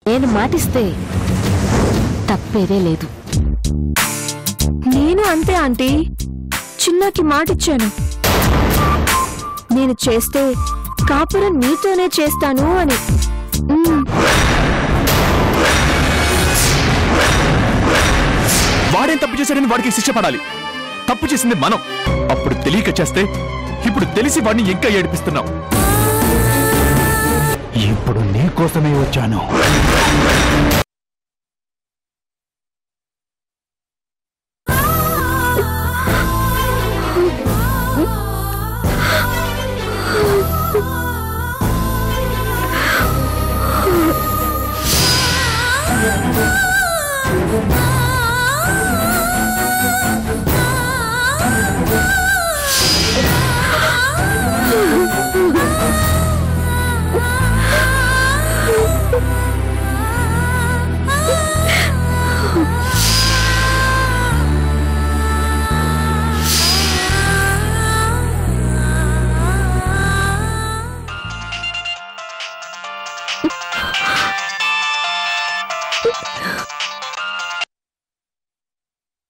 నేను మాటిస్తే తప్పేదే లేదు. నేను అంతే ఆంటీ. చిన్నకి మాటిచ్చాను, నేను చేస్తే కాపురం నీతోనే చేస్తాను అని. వాడేం తప్పు చేశాడని వాడికి శిక్ష పడాలి. తప్పు చేసింది మనం. అప్పుడు తెలియక చేస్తే ఇప్పుడు తెలిసి వాడిని ఇంకా ఏడిపిస్తున్నావు. ఇప్పుడు నీకోసమే వచ్చాను.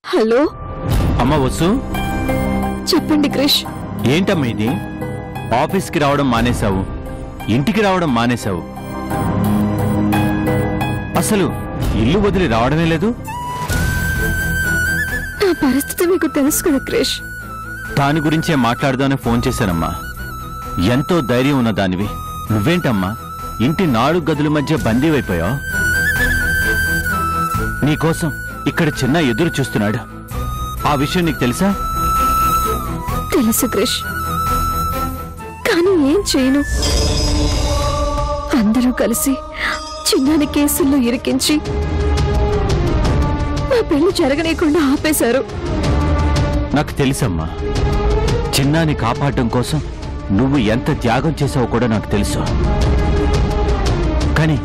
హలో అమ్మ వసు, చెప్పండి క్రిష్. ఏంటమ్మా ఇది? ఆఫీస్కి రావడం మానేశావు, ఇంటికి రావడం మానేశావు, అసలు ఇల్లు వదిలి రావడమే లేదు. నా పరిస్థితి మీకు తెలుసు కదా క్రిష్. దాని గురించే మాట్లాడదామని ఫోన్ చేశానమ్మా. ఎంతో ధైర్యం ఉన్న దానివి నువ్వేంటమ్మా ఇంటి 4 గదుల మధ్య బందీవైపోయావు? నీకోసం ఇక్కడ చిన్న ఎదురు చూస్తున్నాడు. ఆ విషయం నీకు తెలుసా? తెలుసు క్రిష్, కానీ ఏం చేయను. అందరూ కలిసి చిన్నాని కేసుల్లో ఇరికించి నా పెళ్లి జరగనీయకుండా ఆపేశారు. నాకు తెలుసమ్మా, చిన్నాని కాపాడటం కోసం నువ్వు ఎంత త్యాగం చేసావో కూడా నాకు తెలుసు. కానీ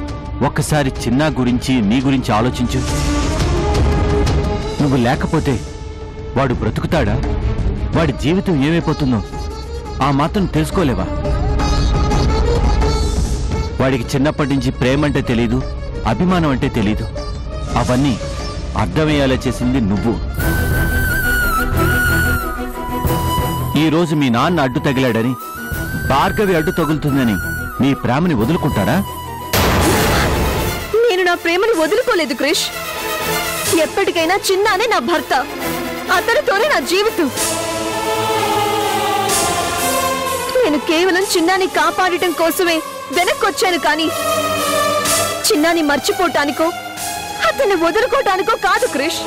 ఒక్కసారి చిన్నా గురించి, నీ గురించి ఆలోచించు. నువ్వు లేకపోతే వాడు బ్రతుకుతాడా? వాడి జీవితం ఏమైపోతుందో ఆ మాత్రం తెలుసుకోలేవా? వాడికి చిన్నప్పటి నుంచి ప్రేమ అంటే తెలీదు, అభిమానం అంటే తెలీదు. అవన్నీ అర్థమయ్యేలా చేసింది నువ్వు. ఈరోజు మీ నాన్న అడ్డు తగిలాడని, భార్గవి అడ్డు తగులుతుందని నీ ప్రేమని వదులుకుంటారా? నేను నా ప్రేమని వదులుకోలేదు క్రిష్. ఎప్పటికైనా చిన్నానే నా భర్త, అతనితోనే నా జీవితం. నేను కేవలం చిన్నాని కాపాడటం కోసమే వెనక్కొచ్చాను, కానీ చిన్నాని మర్చిపోవటానికో అతన్ని వదులుకోవటానికో కాదు క్రిష్.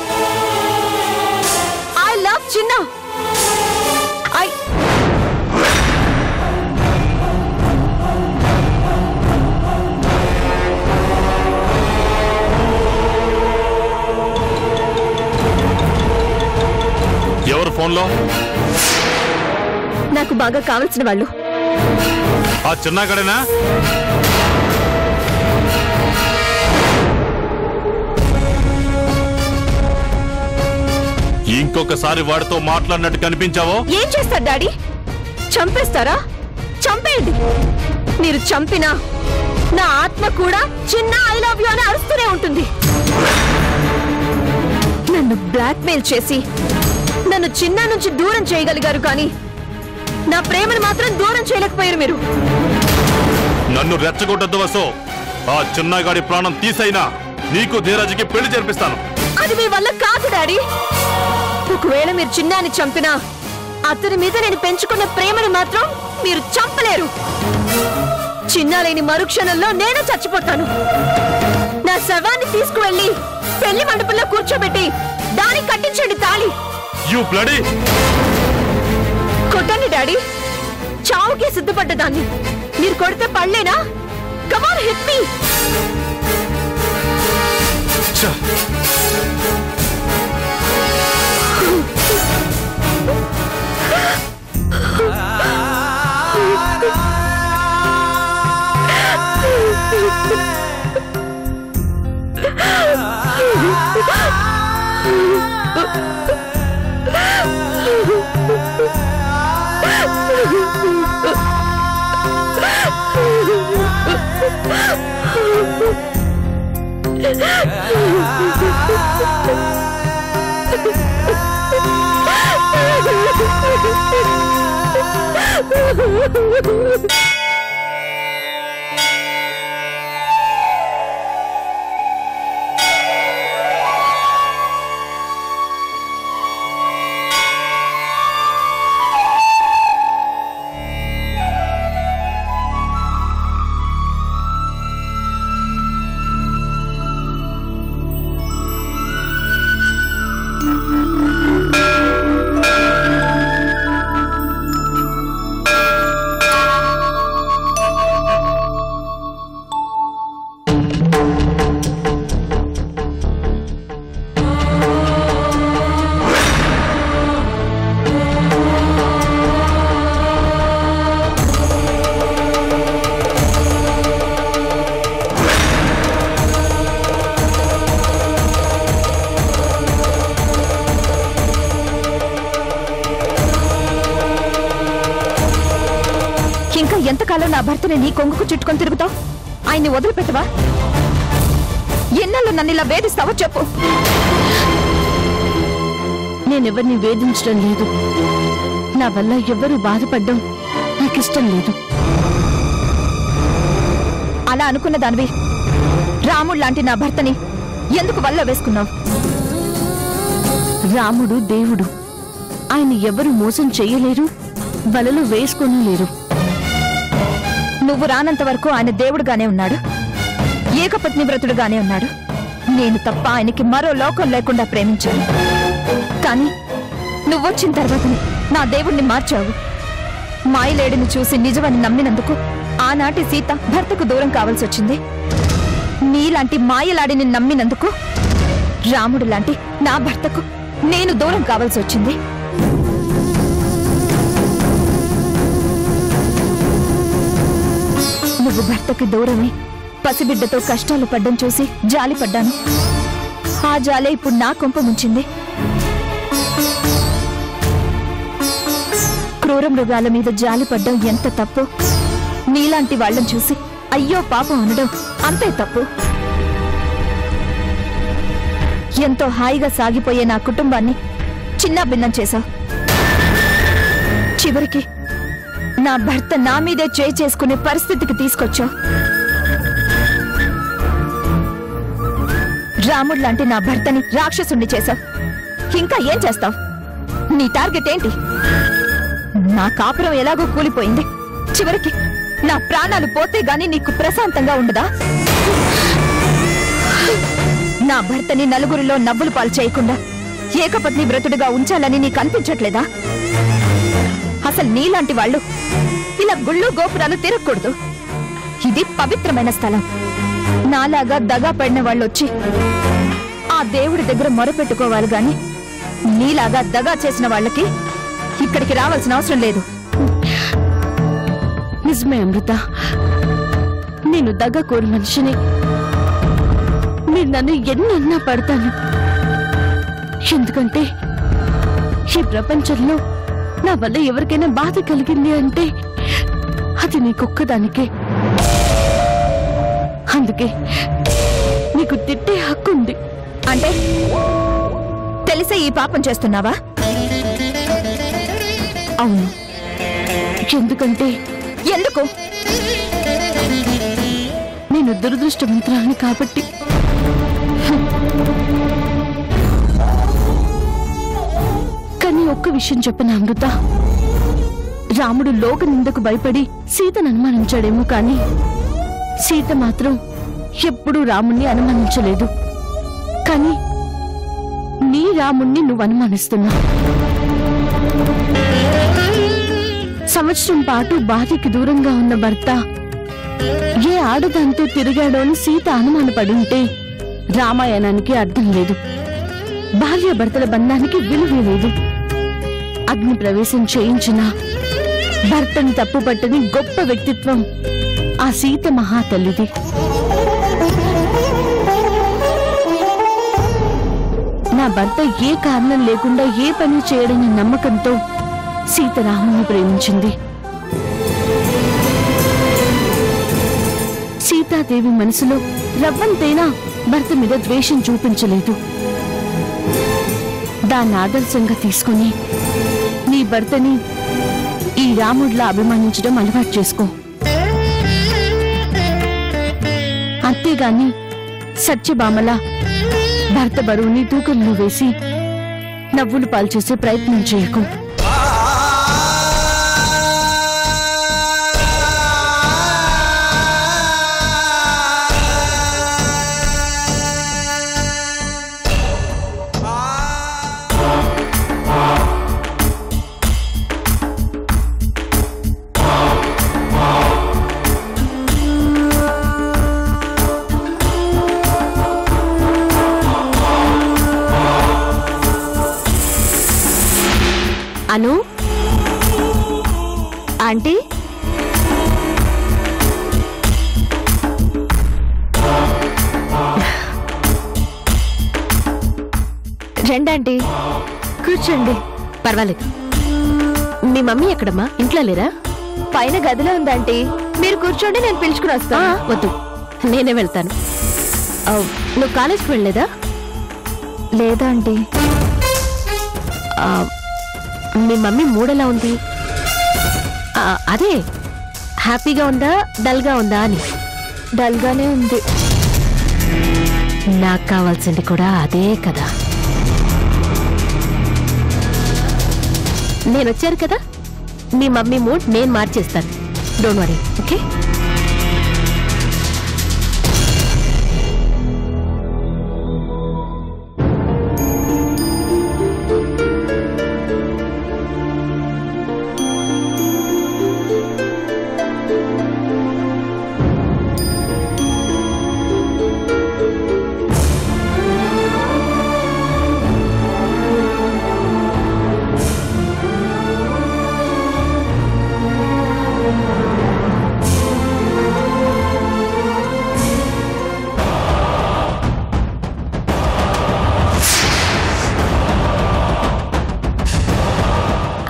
ఐ లవ్ చిన్నా. ఎవరు ఫోన్లో? నాకు బాగా కావలసిన వాళ్ళు. ఆ చిన్నగడేనా? ఇంకొకసారి వాడితో మాట్లాడినట్టు కనిపించావో ఏం చేస్తారు డాడీ? చంపేస్తారా? చంపేయండి. మీరు చంపినా నా ఆత్మ కూడా చిన్న ఐ లవ్ యు అని అరుస్తూనే ఉంటుంది. నన్ను బ్లాక్మెయిల్ చేసి నన్ను చిన్న నుంచి దూరం చేయగలిగారు, కానీ నా ప్రేమను మాత్రం దూరం చేయలేకపోయారు మీరు. నన్ను రెచ్చగొట్టద్దు వసో. ఆ చిన్నగాడి ప్రాణం తీసైనా నీకు ధీరజ్కి పెళ్లి జరిపిస్తాను. అది మీ వల్ల కాదు డాడీ. ఒకవేళ మీరు చిన్నాని చంపినా అతని మీద నేను పెంచుకున్న ప్రేమను మాత్రం మీరు చంపలేరు. చిన్న లేని మరుక్షణంలో నేను చచ్చిపోతాను. నా శవాన్ని తీసుకువెళ్ళి పెళ్లి మండపంలో కూర్చోబెట్టి దానికి కట్టించండి తాళి. You bloody! కొట్టండి డాడీ. చావుకే సిద్ధపడ్డదాన్ని మీరు కొడితే పడలేనా? కమ్ ఆన్, హిట్ మీ. ఎంతకాలం నా భర్తని నీ కొంగుకు చుట్టుకొని తిరుగుతావు? ఆయన్ని వదిలిపెట్టవా? ఎన్నాళ్ళు నన్ను ఇలా వేధిస్తావో చెప్పు. నేనెవరిని వేధించడం లేదు. నా వల్ల ఎవరూ బాధపడ్డం నాకిష్టం లేదు. అలా అనుకున్న దానివి రాముడు లాంటి నా భర్తని ఎందుకు వల్ల వేసుకున్నావు? రాముడు దేవుడు. ఆయన ఎవరు మోసం చెయ్యలేరు, వలలో వేసుకొని లేరు. నువ్వు రానంత వరకు ఆయన దేవుడుగానే ఉన్నాడు, ఏకపత్ని వ్రతుడుగానే ఉన్నాడు. నేను తప్ప ఆయనకి మరో లోకం లేకుండా ప్రేమించాను. కానీ నువ్వొచ్చిన తర్వాత నా దేవుణ్ణి మార్చావు. మాయలేడిని చూసి నిజమని నమ్మినందుకు ఆనాటి సీత భర్తకు దూరం కావాల్సి వచ్చింది. నీలాంటి మాయలాడిని నమ్మినందుకు రాముడు లాంటి నా భర్తకు నేను దూరం కావాల్సి వచ్చింది. నువ్వు భర్తకి దూరమై పసిబిడ్డతో కష్టాలు పడ్డం చూసి జాలి పడ్డాను. ఆ జాలే ఇప్పుడు నా కొంప ముంచింది. క్రూర మృగాల మీద జాలి పడ్డం ఎంత తప్పు, నీలాంటి వాళ్ళని చూసి అయ్యో పాపం అనడం అంతే తప్పు. ఎంతో హాయిగా సాగిపోయే నా కుటుంబాన్ని చిన్నాభిన్నం చేశావు. చివరికి నా భర్త నా మీదే చేసుకునే పరిస్థితికి తీసుకొచ్చావు. రాముడు లాంటి నా భర్తని రాక్షసుణ్ణి చేశావు. ఇంకా ఏం చేస్తావు? నీ టార్గెట్ ఏంటి? నా కాపురం ఎలాగో కూలిపోయింది. చివరికి నా ప్రాణాలు పోతే గాని నీకు ప్రశాంతంగా ఉండదా? నా భర్తని నలుగురిలో నవ్వులు పాలు చేయకుండా ఏకపత్ని వ్రతుడిగా ఉంచాలని నీకు అనిపించట్లేదా? అసలు నీలాంటి వాళ్ళు ఇలా గుళ్ళు గోపురాలు తిరగకూడదు. ఇది పవిత్రమైన స్థలం. నాలాగా దగా పడిన వాళ్ళు వచ్చి ఆ దేవుడి దగ్గర మొరపెట్టుకోవాలి గాని నీలాగా దగా చేసిన వాళ్ళకి ఇక్కడికి రావాల్సిన అవసరం లేదు. నిజమే అమృత, నేను దగా కోరి మనిషిని. మీరు నన్ను ఎన్నన్నా పడతాను. ఎందుకంటే ఈ ప్రపంచంలో నా వల్ల ఎవరికైనా బాధ కలిగింది అంటే అది నీకొక్కదానికే. అందుకే నీకు తిట్టే హక్కు ఉంది. అంటే తెలిసే ఈ పాపం చేస్తున్నావా? అవును. ఎందుకంటే ఎందుకు? నేను దురదృష్టవంతురాలిని కాబట్టి. కానీ ఒక్క విషయం చెప్పనా అమృత, రాముడు లోక నిందకు భయపడి సీతను అనుమానించాడేమో కానీ సీత మాత్రం ఎప్పుడూ రాముణ్ణి అనుమానించలేదు. కానీ నీ రాముణ్ణి నువ్వు అనుమానిస్తున్నావు. సంవత్సరం పాటు భార్యకి దూరంగా ఉన్న భర్త ఏ ఆడదాంతో తిరిగాడో అని సీత అనుమానపడి ఉంటే రామాయణానికి అర్థం లేదు, భార్యాభర్తల బంధానికి విలువే లేదు. అగ్ని ప్రవేశం చేయించిన భర్తని తప్పుపట్టని గొప్ప వ్యక్తిత్వం ఆ సీత మహాతల్లిది. నా భర్త ఏ కారణం లేకుండా ఏ పని చేయడని నమ్మకంతో సీత రాముని ప్రేమించింది. సీతాదేవి మనసులో రవ్వంతైనా భర్త మీద ద్వేషం చూపించలేదు. దాన్ని ఆదర్శంగా తీసుకుని నీ భర్తని ఈ రాముడిలా అభిమానించడం అలవాటు చేసుకో. అంతేగాని సత్యభామలా భర్త బరువుని తూకంలో వేసి నవ్వులు పాల్చేసే ప్రయత్నం చేయకు. అను ఆంటీ, రండి కూర్చోండి. పర్వాలేదు. మీ మమ్మీ ఎక్కడమ్మా? ఇంట్లో లేరా? పైన గదిలో ఉందంటీ. మీరు కూర్చోండి, నేను పిలుచుకుని వస్తా. వద్దు, నేనే వెళ్తాను. నువ్వు కాలేజ్కి వెళ్ళలేదా? లేదా ఆంటీ. మీ మమ్మీ మూడెలా ఉంది? అదే హ్యాపీగా ఉందా డల్గా ఉందా అని. డల్గానే ఉంది. నాకు కావాల్సింది కూడా అదే కదా. నేను వచ్చాను కదా, మీ మమ్మీ మూడ్ నేను మార్చేస్తాను. Don't worry, okay?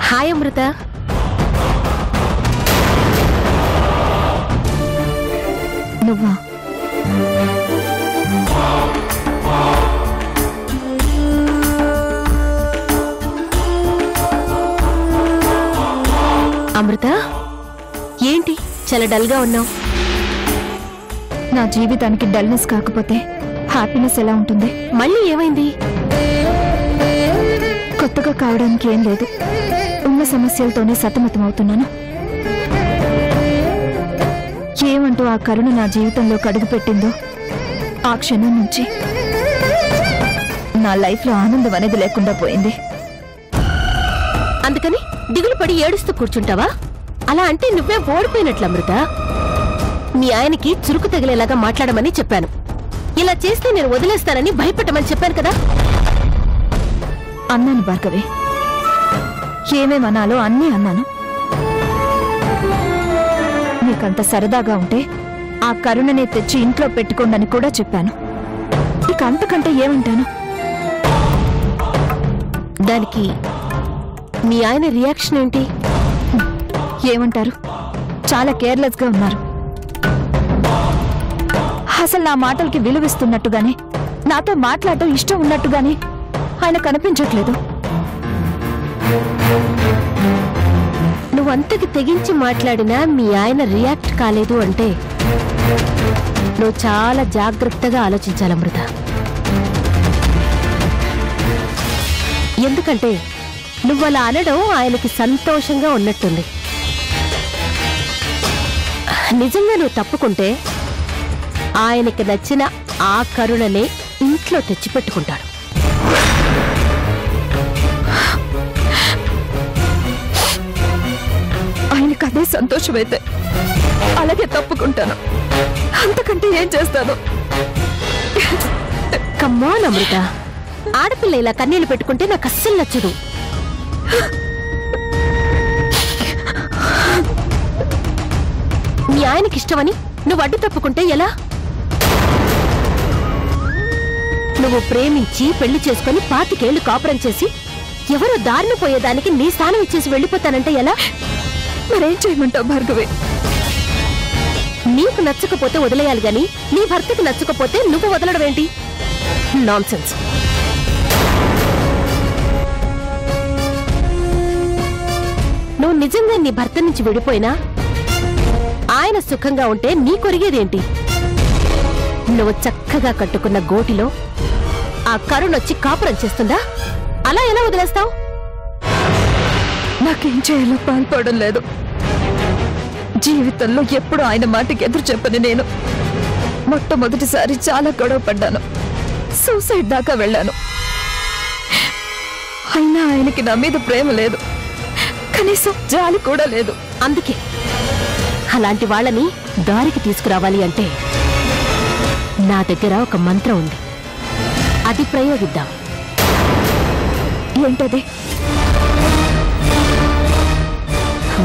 Hi Amrita. నువ్వా? అమృత, ఏంటి చాలా డల్గా ఉన్నావు? నా జీవితానికి డల్నెస్ కాకపోతే హ్యాపీనెస్ ఎలా ఉంటుంది? మళ్ళీ ఏమైంది? కొత్తగా కావడానికి ఏం లేదు. ఉన్న సమస్యలతోనే సతమతమవుతున్నాను. ఏమంటూ ఆ కరుణ నా జీవితంలో కడుగు పెట్టిందో ఆ క్షణం నుంచి నా లైఫ్లో ఆనందం అనేది లేకుండా పోయింది. అందుకని దిగులు పడి ఏడుస్తూ కూర్చుంటావా? అలా అంటే నువ్వే ఓడిపోయినట్లు అమృత. మీ ఆయనకి చురుకు తగిలేలాగా మాట్లాడమని చెప్పాను. ఇలా చేస్తే నేను వదిలేస్తానని భయపెట్టమని చెప్పాను కదా. అన్నాను భార్గవి, ఏమేమనాలో అన్నీ అన్నాను. నీకంత సరదాగా ఉంటే ఆ కరుణనే తెచ్చి ఇంట్లో పెట్టుకోండని కూడా చెప్పాను. ఇక అంతకంటే ఏమంటాను? దానికి మీ ఆయన రియాక్షన్ ఏంటి? ఏమంటారు? చాలా కేర్లెస్ గా ఉన్నారు. అసలు నా మాటలకి విలువిస్తున్నట్టుగానే, నాతో మాట్లాడటం ఇష్టం ఉన్నట్టుగానే ఆయన కనిపించట్లేదు. నువ్వంతకి తెగించి మాట్లాడినా మీ ఆయన రియాక్ట్ కాలేదు అంటే నువ్వు చాలా జాగ్రత్తగా ఆలోచించాలి అమృత. ఎందుకంటే నువ్వలా అనడం ఆయనకి సంతోషంగా ఉన్నట్టుంది. నిజంగా నువ్వు తప్పుకుంటే ఆయనకి నచ్చిన ఆ కరుణనే ఇంట్లో తెచ్చిపెట్టుకుంటాడు. ఆయనకు అదే సంతోషమైతే అలాగే తప్పుకుంటాను. అంతకంటే ఏం చేస్తాను? కమ్మాన్ అమృత, ఆడపిల్ల ఇలా కన్నీళ్లు పెట్టుకుంటే నాకు అస్సలు నచ్చదు. మీ ఆయనకి ఇష్టమని నువ్వు అడ్డు తప్పుకుంటే ఎలా? నువ్వు ప్రేమించి పెళ్లి చేసుకుని 25 ఏళ్లు కాపురం చేసి ఎవరో దారిన పోయేదానికి నీ స్థానం ఇచ్చేసి వెళ్ళిపోతానంటే ఎలా? మరేం చేయమంటావు భార్గవి? నీకు నచ్చకపోతే వదిలేయాలి గాని నీ భర్తకి నచ్చకపోతే నువ్వు వదలడం ఏంటి? నాన్సెన్స్. నువ్వు నిజంగా నీ భర్త నుంచి విడిపోయినా ఆయన సుఖంగా ఉంటే నీ కొరిగేదేంటి? నువ్వు చక్కగా కట్టుకున్న గోటిలో ఆ కరుణొచ్చి కాపురం చేస్తుందా? అలా ఎలా వదిలేస్తావు? నాకేం చేయాలో పాల్పడడం లేదు. జీవితంలో ఎప్పుడు ఆయన మాటకి ఎదురు చెప్పని నేను మొట్టమొదటిసారి చాలా గొడవ పడ్డాను. సూసైడ్ దాకా వెళ్ళాను. అయినా ఆయనకి నా మీద ప్రేమ లేదు, కనీసం జాలి కూడా లేదు. అందుకే అలాంటి వాళ్ళని దారికి తీసుకురావాలి అంటే నా దగ్గర ఒక మంత్రం ఉంది, అది ప్రయోగిద్దాం. ఏంటది?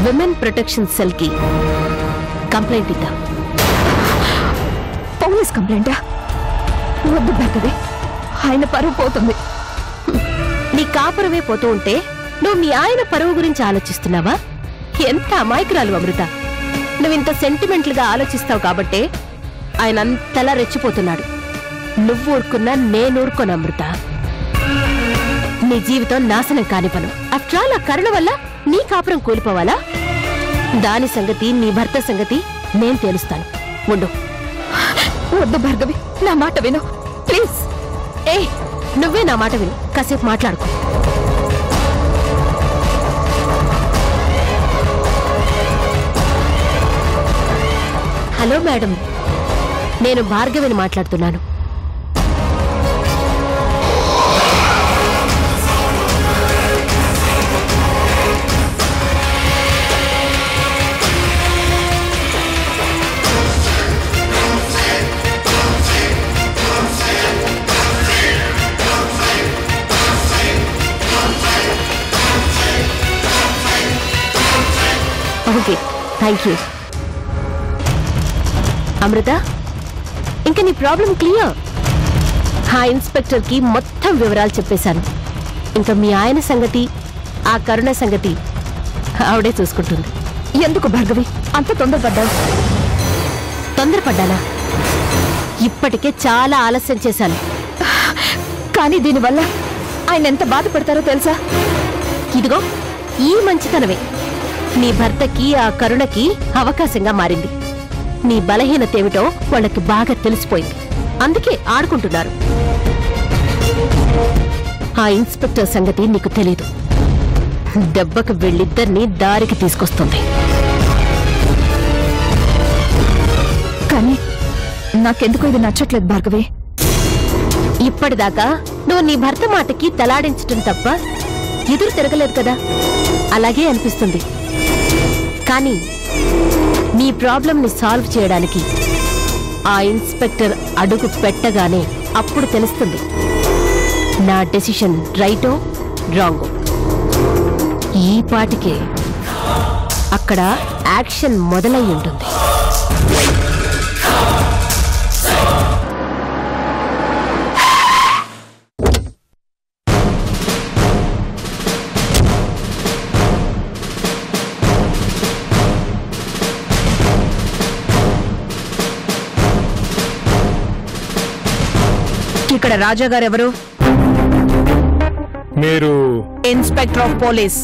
విమెన్ ప్రొటెక్షన్ సెల్ కి కంప్లైంట్ ఇద్దాం. పోలీస్ కంప్లైంటా? వద్దు భార్గవి, ఆయన పరువు పోతుంది. నీ కాపురమే పోతూ ఉంటే నువ్వు మీ ఆయన పరువు గురించి ఆలోచిస్తున్నావా? ఎంత అమాయకురాలు అమృత. నువ్వింత సెంటిమెంటల్ గా ఆలోచిస్తావు కాబట్టే ఆయన అంతలా రెచ్చిపోతున్నాడు. నువ్వు ఊరుకున్నా నేను ఊరుకోను అమృత. నీ జీవితం నాశనం కానివ్వను. ఆఫ్టర్ ఆల్ ఆ కరుణ వల్ల నీ కాపురం కూలిపోవాలా? దాని సంగతి, నీ భర్త సంగతి నేను తేలుస్తాను. ఉండు. వద్దు భార్గవి, నా మాట విను ప్లీజ్. నువ్వే నా మాట విను, కాసేపు మాట్లాడుకో. హలో మేడం, నేను భార్గవిని మాట్లాడుతున్నాను. Okay, thank you. అమృత, ఇంకా నీ ప్రాబ్లం క్లియర్. ఆ ఇన్స్పెక్టర్ కి మొత్తం వివరాలు చెప్పేశాను. ఇంకా మీ ఆయన సంగతి, ఆ కరుణ సంగతి ఆవిడే చూసుకుంటుంది. ఎందుకు భార్గవి అంత తొందరపడ్డావు? తొందరపడ్డానా? ఇప్పటికే చాలా ఆలస్యం చేశాను. కానీ దీనివల్ల ఆయన ఎంత బాధపడతారో తెలుసా? ఇదిగో ఈ మంచితనమే నీ భర్తకి, ఆ కరుణకి అవకాశంగా మారింది. నీ బలహీనత ఏమిటో వాళ్ళకి బాగా తెలిసిపోయింది. అందుకే ఆడుకుంటున్నారు. ఆ ఇన్స్పెక్టర్ సంగతి నీకు తెలీదు. దెబ్బకు వీళ్ళిద్దరినీ దారికి తీసుకొస్తుంది. కానీ నాకెందుకు ఇది నచ్చట్లేదు భార్గవి. ఇప్పటిదాకా నువ్వు నీ భర్త మాటకి తలాడించటం తప్ప ఎదురు తిరగలేదు కదా, అలాగే అనిపిస్తుంది. కానీ నీ ప్రాబ్లంని సాల్వ్ చేయడానికి ఆ ఇన్స్పెక్టర్ అడుగు పెట్టగానే అప్పుడు తెలుస్తుంది నా డెసిషన్ రైటో రాంగో. ఈ పాటికే అక్కడ యాక్షన్ మొదలై ఉంటుంది. ఇక్కడ రాజా గారు ఎవరు? మీరు? Inspector of police,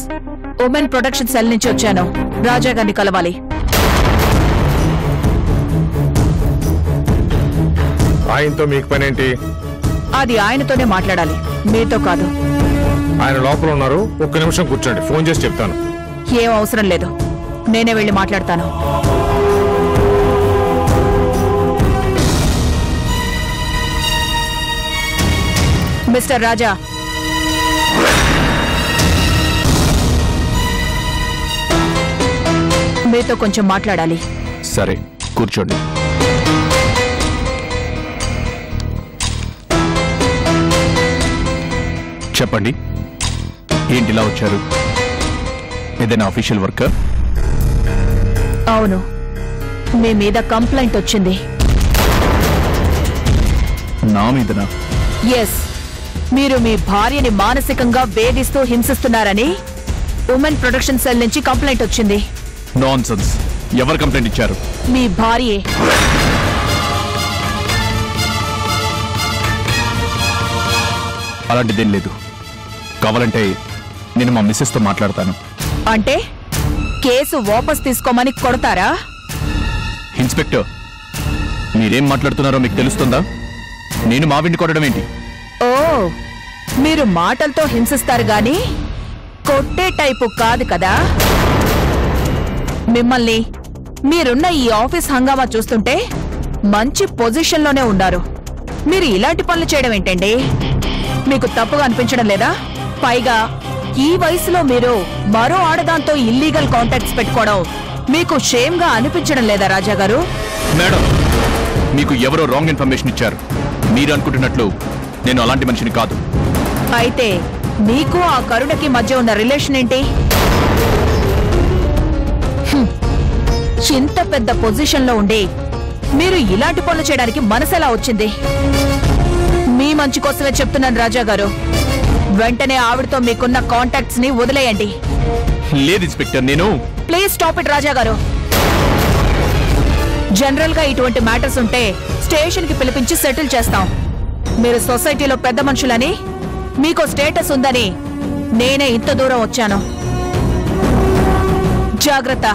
women protection cell నుంచి వచ్చాను. రాజా గారిని కలవాలి. ఆయనతో మీకు పనేంటి? అది ఆయనతోనే మాట్లాడాలి, మీతో కాదు. ఆయన లోపల ఉన్నారు, ఒక్క నిమిషం కూర్చోండి, ఫోన్ చేసి చెప్తాను. ఏం అవసరం లేదు, నేనే వెళ్ళి మాట్లాడతాను. మిస్టర్ రాజా, మీతో కొంచెం మాట్లాడాలి. సరే, కూర్చోండి. చెప్పండి, ఏంటిలా వచ్చారు? ఏదైనా అఫీషియల్ వర్క్? అవును, మీ మీద కంప్లైంట్ వచ్చింది. నా మీదనా? ఎస్, మీరు మీ భార్యని మానసికంగా వేధిస్తూ హింసిస్తున్నారని ఉమెన్ ప్రొటెక్షన్ సెల్ నుంచి కంప్లైంట్ వచ్చింది. నాన్సెన్స్. ఎవరు కంప్లైంట్ ఇచ్చారు? మీ భార్యే. అలాంటిదేం లేదు. కావాలంటే నేను మా మిస్సెస్తో మాట్లాడతాను. అంటే కేసు వాపస్ తీసుకోమని కొడతారా? ఇన్స్పెక్టర్, మీరేం మాట్లాడుతున్నారో మీకు తెలుస్తుందా? నేను మావిడిని కొట్టడం ఏంటి? ఓ, మీరు మాటలతో హింసిస్తారు గాని కొట్టే టైపు కాదు కదా. మిమ్మల్ని మీరున్న ఈ ఆఫీస్ హంగామా చూస్తుంటే మంచి పొజిషన్లోనే ఉన్నారు. మీరు ఇలాంటి పనులు చేయడం ఏంటండి? మీకు తప్పుగా అనిపించడం లేదా? పైగా ఈ వయసులో మీరు మరో ఆడదాంతో ఇల్లీగల్ కాంటాక్ట్స్ పెట్టుకోవడం మీకు షేమ్గా అనిపించడం లేదా రాజా గారు? మేడం, మీకు ఎవరో రాంగ్ ఇన్ఫర్మేషన్ ఇచ్చారు. మీరు అనుకుంటున్నట్లు నేను అలాంటి మనిషిని కాదు. అయితే మీకు ఆ కరుణకి మధ్య ఉన్న రిలేషన్ ఏంటి? ఇంత పెద్ద పొజిషన్లో ఉండి మీరు ఇలాంటి పనులు చేయడానికి మనసెలా వచ్చింది? మీ మంచి కోసమే చెప్తున్నాను రాజా గారు. వెంటనే ఆవిడతో మీకున్న కాంటాక్ట్స్ ని వదిలేయండి. లేదు ఇన్స్పెక్టర్, నేను... ప్లీజ్ స్టాప్ ఇట్ రాజా గారు. జనరల్ గా ఇటువంటి మ్యాటర్స్ ఉంటే స్టేషన్ కి పిలిపించి సెటిల్ చేస్తాం. మీరు సొసైటీలో పెద్ద మనుషులని, మీకు స్టేటస్ ఉందని నేనే ఇంత దూరం వచ్చాను. జాగ్రత్త.